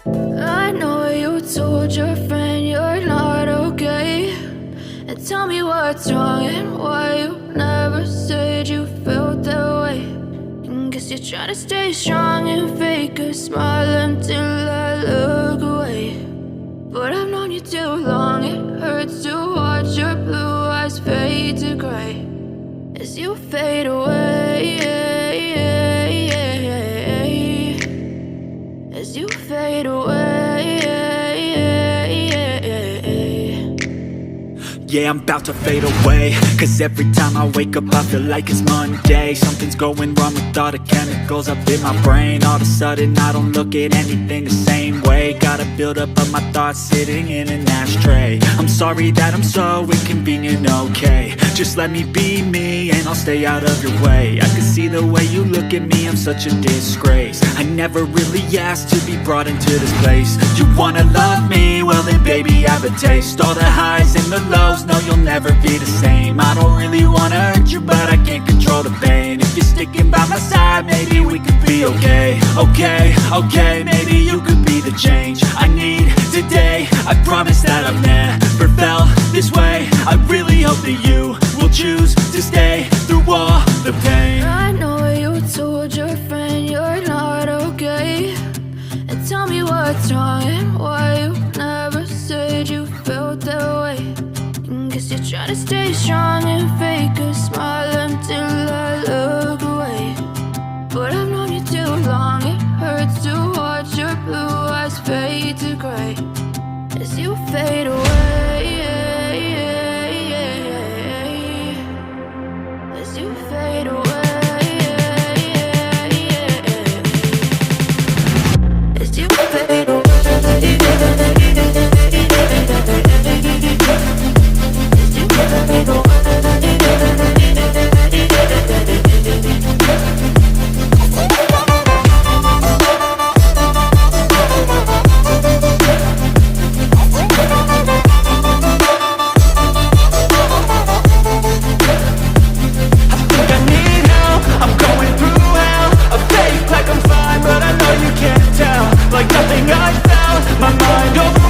I know you told your friend you're not okay, and tell me what's wrong and why you never said you felt that way. And guess you're trying to stay strong and fake a smile until I look away. But I've known you too long, it hurts to watch your blue eyes fade to gray as you fade away, as you fade away. Yeah, I'm about to fade away, cause every time I wake up I feel like it's Monday. Something's going wrong with all the chemicals up in my brain. All of a sudden I don't look at anything the same way. Gotta build up of my thoughts sitting in an ashtray. I'm sorry that I'm so inconvenient, okay. Just let me be me and I'll stay out of your way. I can see the way you look at me, I'm such a disgrace. I never really asked to be brought into this place. You wanna love me? Well then baby I have a taste. All the highs and the lows, no you'll never be the same. I don't really wanna hurt you but I can't control the pain. If you're sticking by my side maybe we could be okay. Okay, maybe you could be the change I need today. I promise that I've never felt this way. I really hope that you will choose to stay through all the pain. I know you told your friend you're not okay, and tell me what's wrong and why you never said you felt that way. And guess you're trying to stay strong and fake a smile until I look away. But I've known you too long, it hurts to watch your blue eyes fade to gray as you fade away, as you fade away, as you fade away. Like nothing I found, my mind over